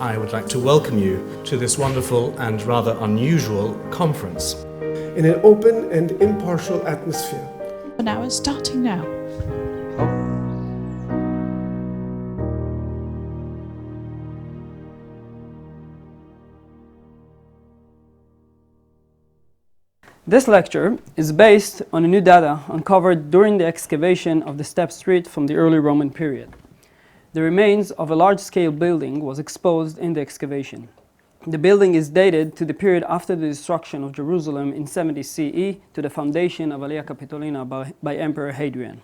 I would like to welcome you to this wonderful and rather unusual conference. In an open and impartial atmosphere. Now it's starting now. This lecture is based on new data uncovered during the excavation of the Step Street from the early Roman period. The remains of a large-scale building was exposed in the excavation. The building is dated to the period after the destruction of Jerusalem in 70 CE to the foundation of Aelia Capitolina by Emperor Hadrian.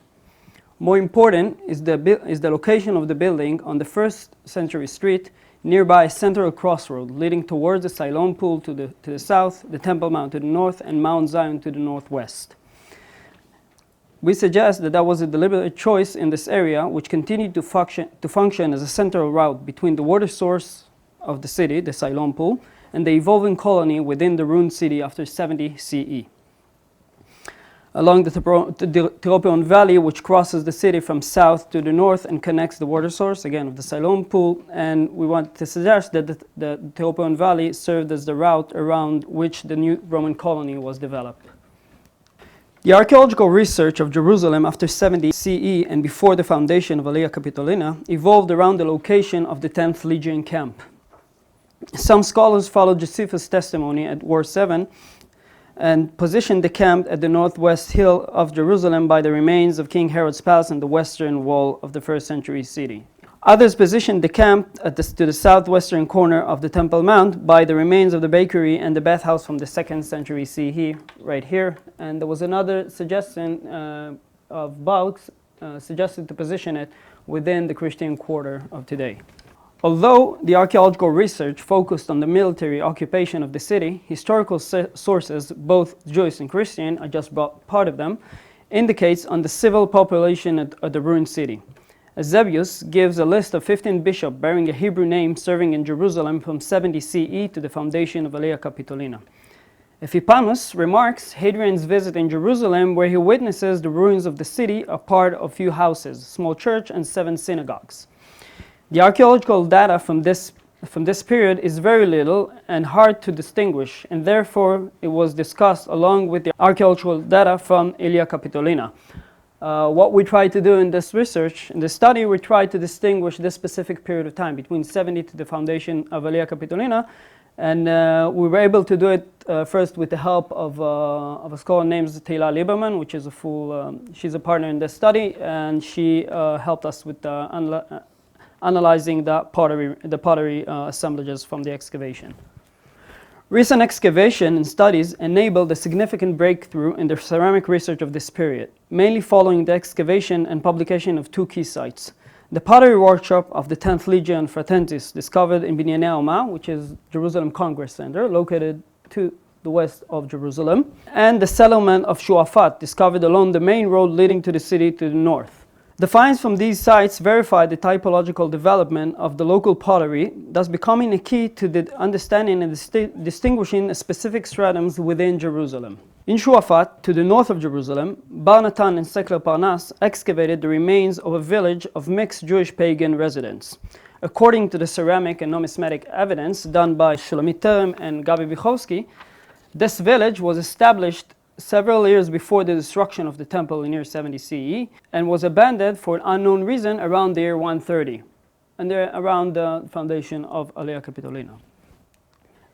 More important is the location of the building on the 1st century street nearby a central crossroad leading towards the Siloam Pool to the south, the Temple Mount to the north, and Mount Zion to the northwest. We suggest that was a deliberate choice in this area, which continued to function as a central route between the water source of the city, the Siloam Pool, and the evolving colony within the ruined city after 70 CE. Along the Tyropoeon Valley, which crosses the city from south to the north and connects the water source, again, of the Siloam Pool, and we want to suggest that the Tyropoeon Valley served as the route around which the new Roman colony was developed. The archaeological research of Jerusalem after 70 CE and before the foundation of Aelia Capitolina evolved around the location of the 10th Legion camp. Some scholars followed Josephus' testimony at War 7 and positioned the camp at the northwest hill of Jerusalem by the remains of King Herod's palace and the western wall of the 1st century city. Others positioned the camp to the southwestern corner of the Temple Mount by the remains of the bakery and the bathhouse from the 2nd century CE, right here. And there was another suggestion of Bauks suggested to position it within the Christian quarter of today. Although the archaeological research focused on the military occupation of the city, historical sources, both Jewish and Christian, I just brought part of them, indicates on the civil population at the ruined city. Eusebius gives a list of 15 bishops bearing a Hebrew name serving in Jerusalem from 70 CE to the foundation of Aelia Capitolina. Epiphanes remarks Hadrian's visit in Jerusalem, where he witnesses the ruins of the city, are part of few houses, small church, and 7 synagogues. The archaeological data from this period is very little and hard to distinguish, and therefore it was discussed along with the archaeological data from Aelia Capitolina. What we try to do in this research, in this study, we try to distinguish this specific period of time between 70 to the foundation of Aelia Capitolina, and we were able to do it first with the help of a scholar named Tehila Lieberman, which is she's a partner in this study, and she helped us with analyzing the pottery assemblages from the excavation. Recent excavation and studies enabled a significant breakthrough in the ceramic research of this period, mainly following the excavation and publication of 2 key sites. The pottery workshop of the 10th Legion Fratensis, discovered in Binyanei Haoma, which is Jerusalem Congress Center, located to the west of Jerusalem, and the settlement of Shuafat, discovered along the main road leading to the city to the north. The finds from these sites verify the typological development of the local pottery, thus becoming a key to the understanding and distinguishing specific stratums within Jerusalem. In Shuafat, to the north of Jerusalem, Bar Natan and Sekler Parnas excavated the remains of a village of mixed Jewish pagan residents. According to the ceramic and numismatic evidence done by Shulamit Terem and Gabi Bichovsky, this village was established several years before the destruction of the temple in year 70 CE and was abandoned for an unknown reason around the year 130 and around the foundation of Aelia Capitolina.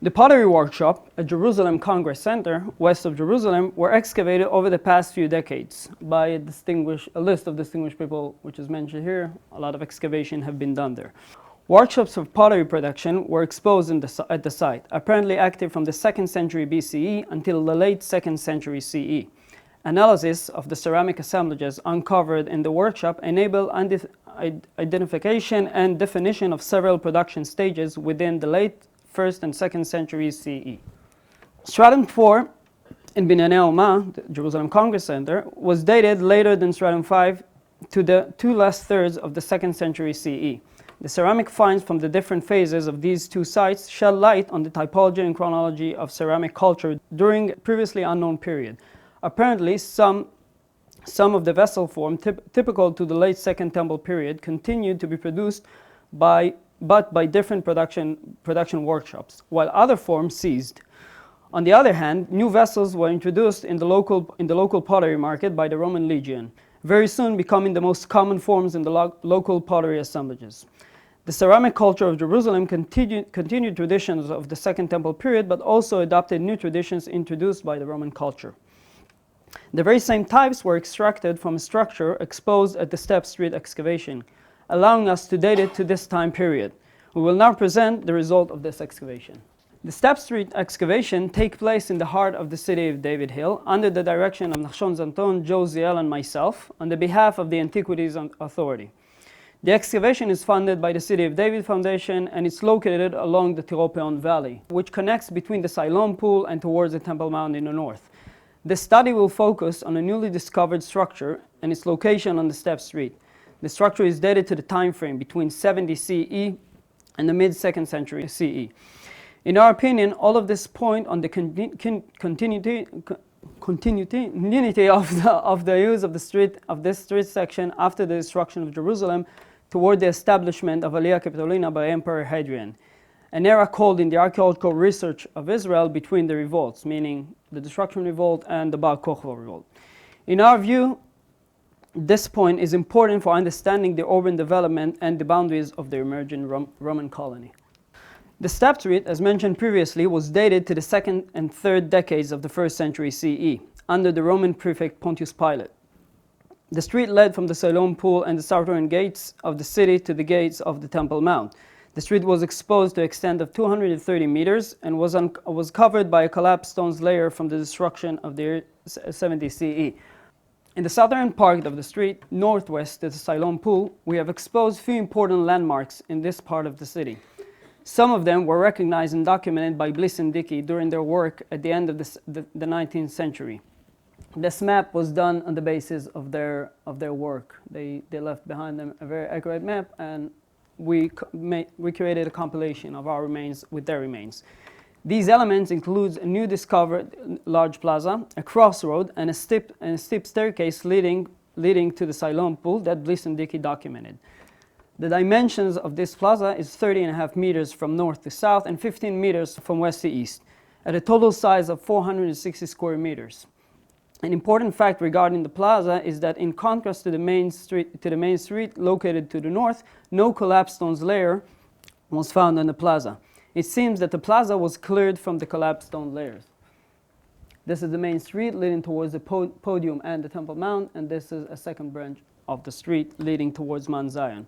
The pottery workshop at Jerusalem Congress Center, west of Jerusalem, were excavated over the past few decades by a list of distinguished people, which is mentioned here. A lot of excavation have been done there. Workshops of pottery production were exposed at the site, apparently active from the 2nd century BCE until the late 2nd century CE. Analysis of the ceramic assemblages uncovered in the workshop enabled identification and definition of several production stages within the late 1st and 2nd centuries CE. Stratum 4 in Binyanei Haoma, the Jerusalem Congress Center, was dated later than Stratum 5 to the 2 last thirds of the 2nd century CE. The ceramic finds from the different phases of these 2 sites shed light on the typology and chronology of ceramic culture during a previously unknown period. Apparently, some of the vessel form typical to the late Second Temple period continued to be produced by but by different production workshops, while other forms ceased. On the other hand, new vessels were introduced in the local pottery market by the Roman legion, very soon becoming the most common forms in the local pottery assemblages. The ceramic culture of Jerusalem continued traditions of the Second Temple period, but also adopted new traditions introduced by the Roman culture. The very same types were extracted from a structure exposed at the Step Street excavation, allowing us to date it to this time period. We will now present the result of this excavation. The Step Street excavation takes place in the heart of the city of David Hill under the direction of Nachshon Zanton, Joe Ziel, and myself on the behalf of the Antiquities Authority. The excavation is funded by the City of David Foundation, and it's located along the Tiropeon Valley, which connects between the Siloam Pool and towards the Temple Mount in the north. This study will focus on a newly discovered structure and its location on the Step Street. The structure is dated to the time frame between 70 CE and the mid-2nd century CE. In our opinion, all of this point on the continuity of the use of this street section after the destruction of Jerusalem toward the establishment of Aliyah Capitolina by Emperor Hadrian, an era called in the archaeological research of Israel between the revolts, meaning the destruction revolt and the Bar Kokhba revolt. In our view, this point is important for understanding the urban development and the boundaries of the emerging Roman colony. The Step Street, as mentioned previously, was dated to the 2nd and 3rd decades of the 1st century CE, under the Roman prefect Pontius Pilate. The street led from the Siloam Pool and the southern gates of the city to the gates of the Temple Mount. The street was exposed to an extent of 230 meters and was covered by a collapsed stones layer from the destruction of the year 70 CE. In the southern part of the street, northwest to the Siloam Pool, we have exposed few important landmarks in this part of the city. Some of them were recognized and documented by Bliss and Dickey during their work at the end of the 19th century. This map was done on the basis of their work. They left behind them a very accurate map, and we created a compilation of our remains with their remains. These elements include a new discovered large plaza, a crossroad, and a steep staircase leading to the Siloam Pool that Bliss and Dickey documented. The dimensions of this plaza is 30.5 meters from north to south and 15 meters from west to east, at a total size of 460 square meters. An important fact regarding the plaza is that, in contrast to the main street located to the north, no collapsed stones layer was found on the plaza. It seems that the plaza was cleared from the collapsed stone layers. This is the main street leading towards the podium and the Temple Mount, and this is a second branch of the street leading towards Mount Zion.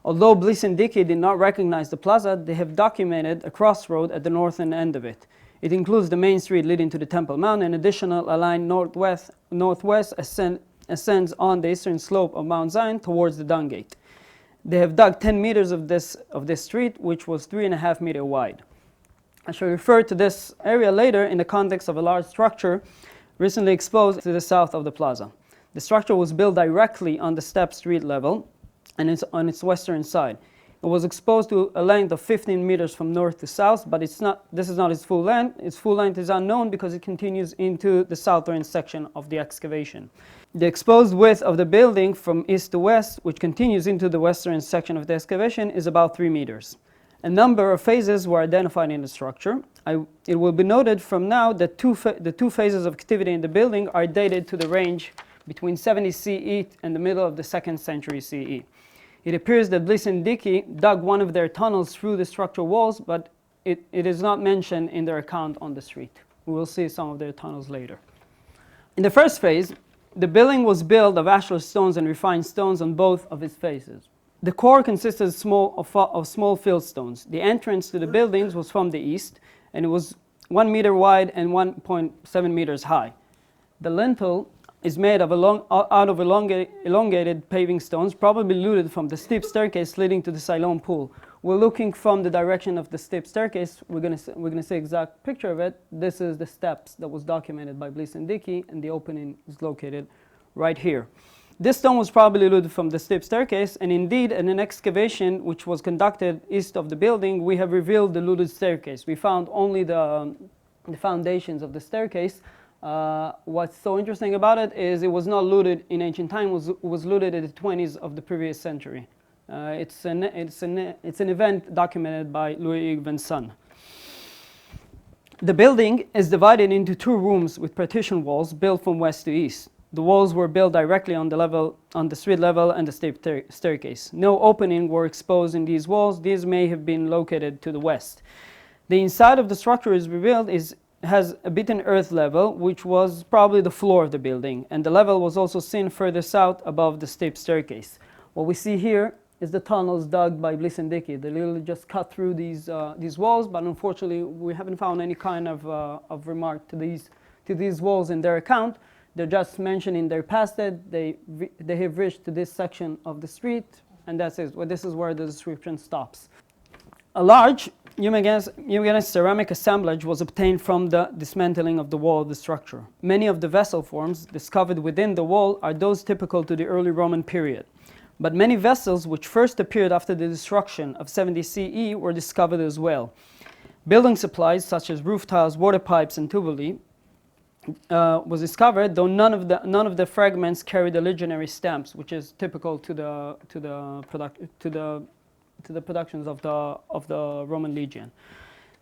Although Bliss and Dickey did not recognize the plaza, they have documented a crossroad at the northern end of it. It includes the main street leading to the Temple Mount, and additional a line northwest ascends on the eastern slope of Mount Zion towards the Dung Gate. They have dug 10 meters of this street, which was 3.5 meters wide. I shall refer to this area later in the context of a large structure recently exposed to the south of the plaza. The structure was built directly on the Step Street level and it's on its western side. It was exposed to a length of 15 meters from north to south, but this is not its full length. Its full length is unknown because it continues into the southern section of the excavation. The exposed width of the building from east to west, which continues into the western section of the excavation, is about 3 meters. A number of phases were identified in the structure. It will be noted from now that the two phases of activity in the building are dated to the range between 70 CE and the middle of the 2nd century CE. It appears that Bliss and Dickey dug one of their tunnels through the structural walls, but it is not mentioned in their account on the street. We will see some of their tunnels later. In the first phase, the building was built of ashlar stones and refined stones on both of its faces. The core consisted of small field stones. The entrance to the buildings was from the east, and it was 1 meter wide and 1.7 meters high. The lintel is made of out of elongated paving stones, probably looted from the steep staircase leading to the Siloam Pool. We're looking from the direction of the steep staircase. We're going to see exact picture of it. This is the steps that was documented by Bliss and Dickey, and the opening is located right here. This stone was probably looted from the steep staircase, and indeed, in an excavation which was conducted east of the building, we have revealed the looted staircase. We found only the foundations of the staircase. What's so interesting about it is it was not looted in ancient time. It was looted in the 20s of the previous century. It's an event documented by Louis Vincent. The building is divided into two rooms with partition walls built from west to east. The walls were built directly on the street level and the staircase. No opening were exposed in these walls. These may have been located to the west. The inside of the structure is revealed has a beaten earth level, which was probably the floor of the building, and the level was also seen further south above the steep staircase. What we see here is the tunnels dug by Bliss and Dickey. They literally just cut through these walls, but unfortunately we haven't found any kind of remark to these walls in their account. They're just mentioning their past it. They have reached to this section of the street, and that's it. Well, this is where the description stops. A large Yumeganese ceramic assemblage was obtained from the dismantling of the wall of the structure. Many of the vessel forms discovered within the wall are those typical to the early Roman period. But many vessels which first appeared after the destruction of 70 CE were discovered as well. Building supplies such as roof tiles, water pipes, and tubuli was discovered, though none of the fragments carried the legionary stamps, which is typical to the productions of the Roman legion.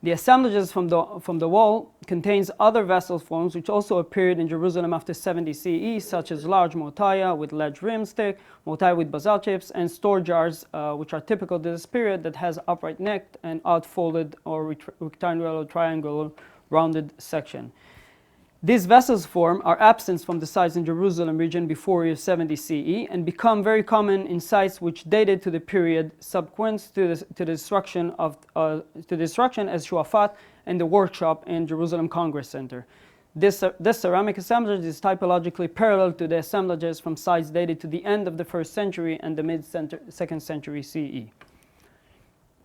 The assemblages from the wall contains other vessel forms which also appeared in Jerusalem after 70 CE, such as large mortaia with ledge rimstick, mortaia with basalt chips, and store jars, which are typical to this period, that has upright neck and outfolded or rectangular or triangular rounded section. These vessels form are absent from the sites in Jerusalem region before year 70 CE and become very common in sites which dated to the period subsequent to the destruction as Shuafat and the workshop in Jerusalem Congress Center. This ceramic assemblage is typologically parallel to the assemblages from sites dated to the end of the 1st century and the mid-2nd century CE.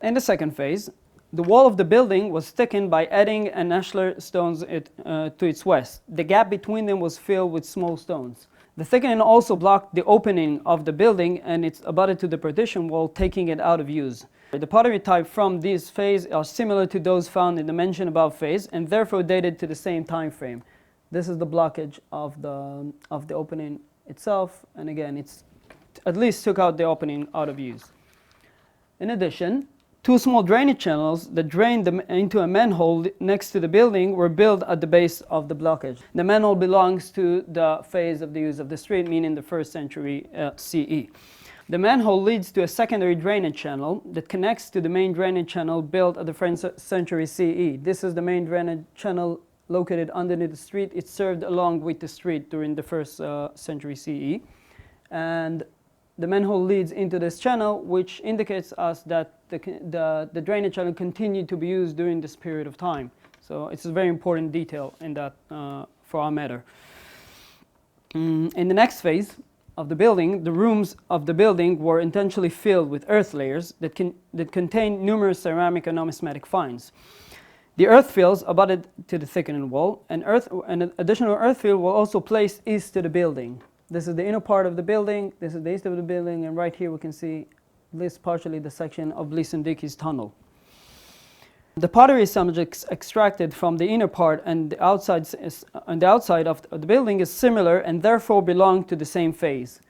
In the second phase, the wall of the building was thickened by adding an ashlar stones to its west. The gap between them was filled with small stones. The thickening also blocked the opening of the building, and it's abutted to the partition wall, taking it out of use. The pottery type from this phase are similar to those found in the mentioned above phase, and therefore dated to the same time frame. This is the blockage of the opening itself, and again, it's at least took out the opening out of use. In addition, two small drainage channels that drained into a manhole next to the building were built at the base of the blockage. The manhole belongs to the phase of the use of the street, meaning the 1st century CE. The manhole leads to a secondary drainage channel that connects to the main drainage channel built at the 1st century CE. This is the main drainage channel located underneath the street. It served along with the street during the 1st century CE. And the manhole leads into this channel, which indicates us that the drainage channel continued to be used during this period of time. So it's a very important detail in that for our matter. In the next phase of the building, the rooms of the building were intentionally filled with earth layers that contained numerous ceramic and numismatic finds. The earth fields abutted to the thickening wall, and an additional earth field was also placed east to the building. This is the inner part of the building, this is the east of the building, and right here we can see this partially the section of Bliss and Dickey's tunnel. The pottery assemblage extracted from the inner part and the outside of the building is similar and therefore belong to the same phase.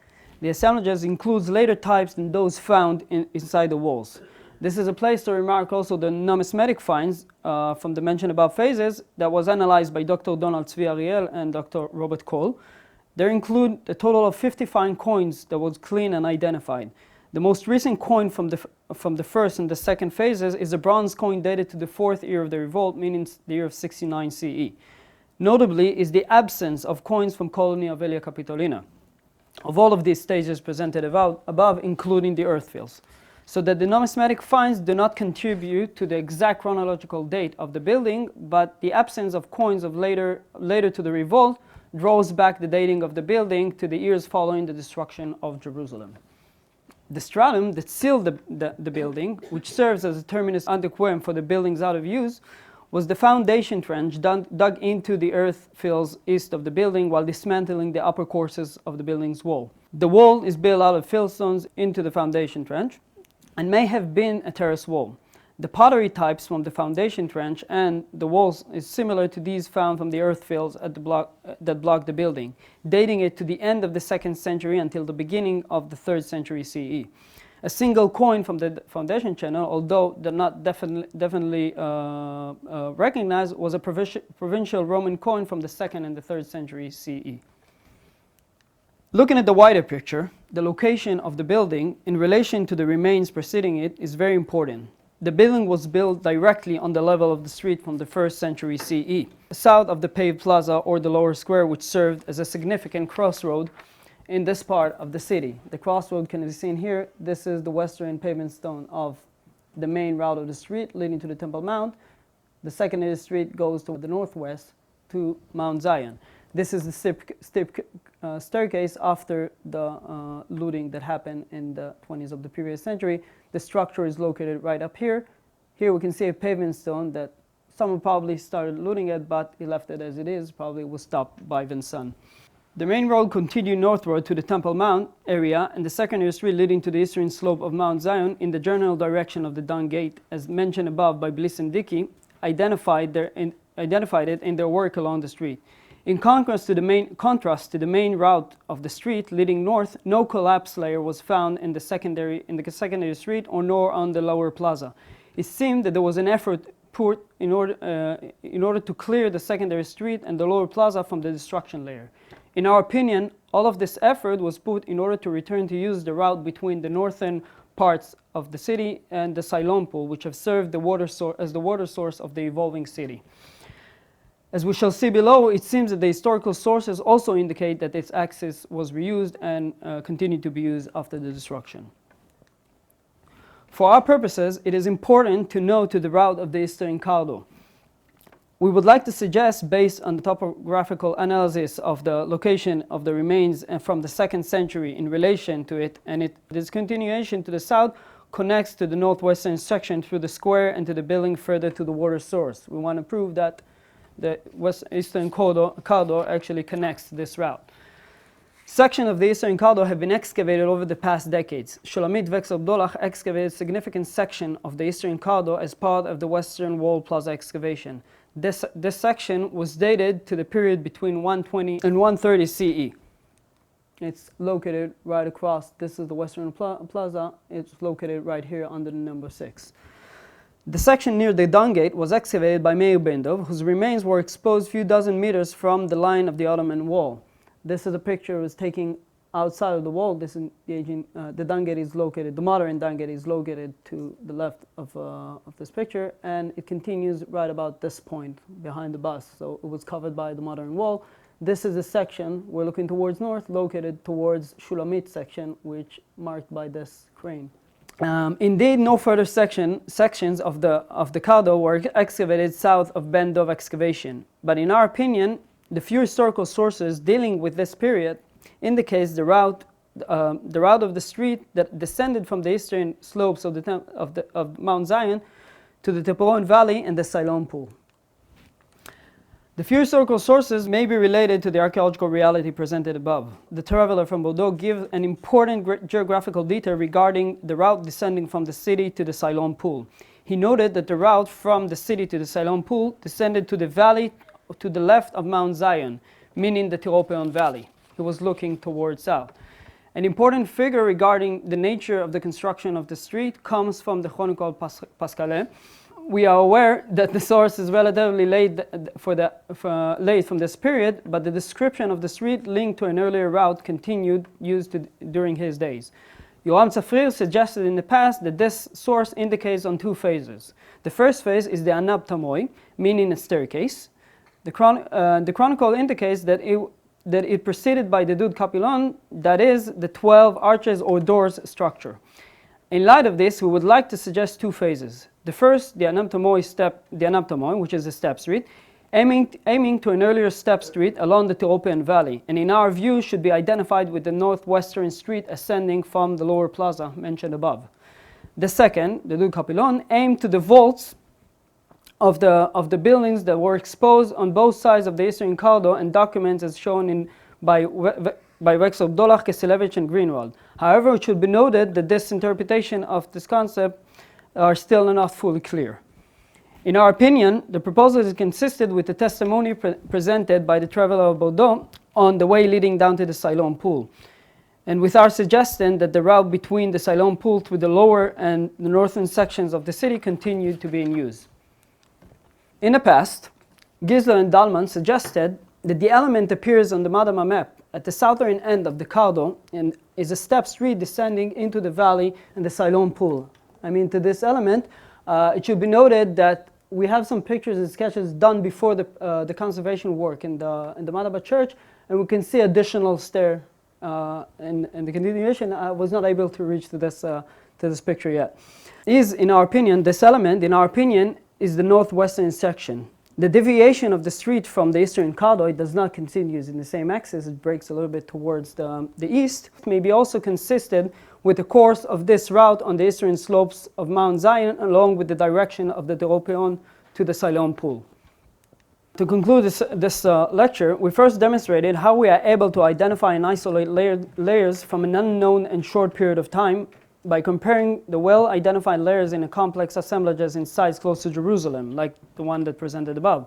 The assemblages includes later types than those found inside the walls. This is a place to remark also the numismatic finds from the mentioned above phases that was analyzed by Dr. Donald Tzvi Ariel and Dr. Robert Cole. There include a total of 50 fine coins that was cleaned and identified. The most recent coin from the 1st and the 2nd phases is a bronze coin dated to the 4th year of the revolt, meaning the year of 69 CE. Notably is the absence of coins from colony of Aelia Capitolina. Of all of these stages presented above, including the earth fields, so that the numismatic finds do not contribute to the exact chronological date of the building, but the absence of coins of later to the revolt draws back the dating of the building to the years following the destruction of Jerusalem. The stratum that sealed the building, which serves as a terminus antiquum for the buildings out of use, was the foundation trench dug into the earth fields east of the building while dismantling the upper courses of the building's wall. The wall is built out of fieldstones into the foundation trench and may have been a terrace wall. The pottery types from the foundation trench and the walls is similar to these found from the earth fields at that block the building, dating it to the end of the 2nd century until the beginning of the 3rd century CE. A single coin from the foundation channel, although they're not definitely recognized, was a provincial Roman coin from the 2nd and the 3rd century CE. Looking at the wider picture, the location of the building in relation to the remains preceding it is very important. The building was built directly on the level of the street from the 1st century CE, south of the paved plaza or the lower square, which served as a significant crossroad in this part of the city. The crossroad can be seen here. This is the western pavement stone of the main route of the street leading to the Temple Mount. The secondary street goes to the northwest to Mount Zion. This is the steep staircase after the looting that happened in the 20s of the previous century. The structure is located right up here. Here we can see a pavement stone that someone probably started looting it, but he left it as it is. Probably was stopped by Vincent. The main road continued northward to the Temple Mount area and the secondary street leading to the eastern slope of Mount Zion in the general direction of the Dung Gate, as mentioned above by Bliss and Dickey, identified it in their work along the street. In contrast to the main route of the street leading north, no collapse layer was found in the secondary street or nor on the lower plaza. It seemed that there was an effort put in order to clear the secondary street and the lower plaza from the destruction layer. In our opinion, all of this effort was put in order to return to use the route between the northern parts of the city and the Siloam Pool, which have served as the water source of the evolving city. As we shall see below, it seems that the historical sources also indicate that its axis was reused and continued to be used after the destruction. For our purposes, it is important to know to the route of the Eastern Caldo. We would like to suggest, based on the topographical analysis of the location of the remains from the 2nd century in relation to it, and its continuation to the south connects to the northwestern section through the square and to the building further to the water source. We want to prove that the Eastern Caldo actually connects this route. Sections of the Eastern Caldo have been excavated over the past decades. Shulamit Vex-Abdollah excavated a significant section of the Eastern Caldo as part of the Western Wall Plaza excavation. This section was dated to the period between 120 and 130 CE. It's located right across. This is the Western Plaza. It's located right here under the number 6. The section near the Dung Gate was excavated by Meir Bendov, whose remains were exposed a few dozen meters from the line of the Ottoman wall. This is a picture it was taken outside of the wall. This is the Dung Gate is located, the modern Dung Gate is located to the left of this picture, and it continues right about this point behind the bus. So it was covered by the modern wall. This is a section, we're looking towards north, located towards Shulamit section, which marked by this crane. Indeed, no further sections of the Caldo were excavated south of Bendov excavation. But in our opinion, the few historical sources dealing with this period indicates the route of the street that descended from the eastern slopes of Mount Zion to the Teporoin Valley and the Siloam Pool. The few historical sources may be related to the archaeological reality presented above. The traveler from Bordeaux gives an important geographical detail regarding the route descending from the city to the Siloam Pool. He noted that the route from the city to the Siloam Pool descended to the valley to the left of Mount Zion, meaning the Tyropeon Valley. He was looking towards south. An important figure regarding the nature of the construction of the street comes from the Chronicle Pascalais. We are aware that the source is relatively late from this period, but the description of the street linked to an earlier route continued used during his days. Yoram Tzafrir suggested in the past that this source indicates on 2 phases. The first phase is the Anaptomoy, meaning a staircase. The Chronicle indicates that it preceded by the Dud Capilon, that is, the 12 arches or doors structure. In light of this, we would like to suggest 2 phases. The first, the Anaptomoy, which is a step street, aiming to an earlier step street along the Tyropean Valley, and in our view should be identified with the northwestern street ascending from the lower plaza mentioned above. The second, the Dud Capilon, aimed to the vaults of the buildings that were exposed on both sides of the Eastern Caldo and documents as shown by Vex-Abdollah, Keselevich, and Greenwald. However, it should be noted that this interpretation of this concept are still not fully clear. In our opinion, the proposal is consistent with the testimony presented by the traveler of Bordeaux on the way leading down to the Siloam Pool. and with our suggestion that the route between the Siloam Pool through the lower and the northern sections of the city continued to be in use. In the past, Gisler and Dahlmann suggested that the element appears on the Madaba map at the southern end of the Cardo and is a step street descending into the valley and the Siloam Pool. To this element, it should be noted that we have some pictures and sketches done before the conservation work in the Madaba church, and we can see additional stair in the continuation. I was not able to reach to this picture yet. In our opinion, this element, is the northwestern section. The deviation of the street from the eastern Cardo does not continue in the same axis. It breaks a little bit towards the east. It may be also consistent with the course of this route on the eastern slopes of Mount Zion, along with the direction of the Teropeon to the Siloam Pool. To conclude this lecture, we first demonstrated how we are able to identify and isolate layers from an unknown and short period of time by comparing the well-identified layers in a complex assemblages in sites close to Jerusalem, like the one that presented above,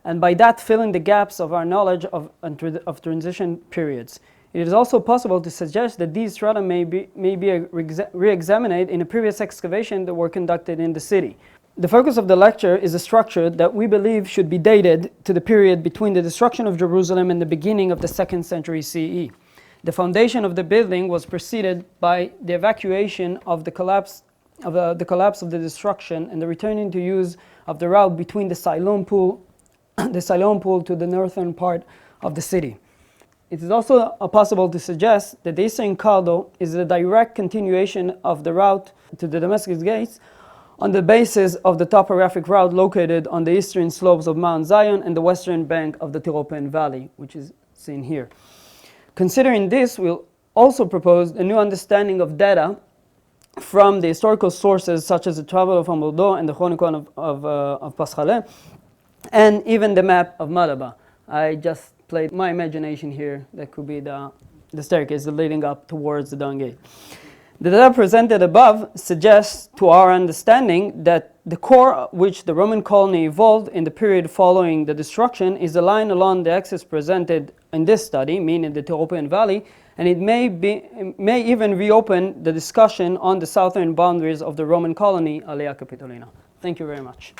and by that filling the gaps of our knowledge of transition periods. It is also possible to suggest that these strata may be re-examined in a previous excavation that were conducted in the city. The focus of the lecture is a structure that we believe should be dated to the period between the destruction of Jerusalem and the beginning of the 2nd century CE. The foundation of the building was preceded by the evacuation of the collapse of the destruction and the returning to use of the route between the Siloam Pool to the northern part of the city. It is also possible to suggest that the eastern Cardo is a direct continuation of the route to the Damascus Gates on the basis of the topographic route located on the eastern slopes of Mount Zion and the western bank of the Teropean Valley, which is seen here. Considering this, we'll also propose a new understanding of data from the historical sources such as the Travel of Bordeaux and the Chronicon of Paschale, and even the map of Madaba. I just played my imagination here. That could be the staircase leading up towards the Dung Gate. The data presented above suggests to our understanding that the core which the Roman colony evolved in the period following the destruction is aligned along the axis presented in this study, meaning the Teropean Valley, and it may even reopen the discussion on the southern boundaries of the Roman colony, Alea Capitolina. Thank you very much.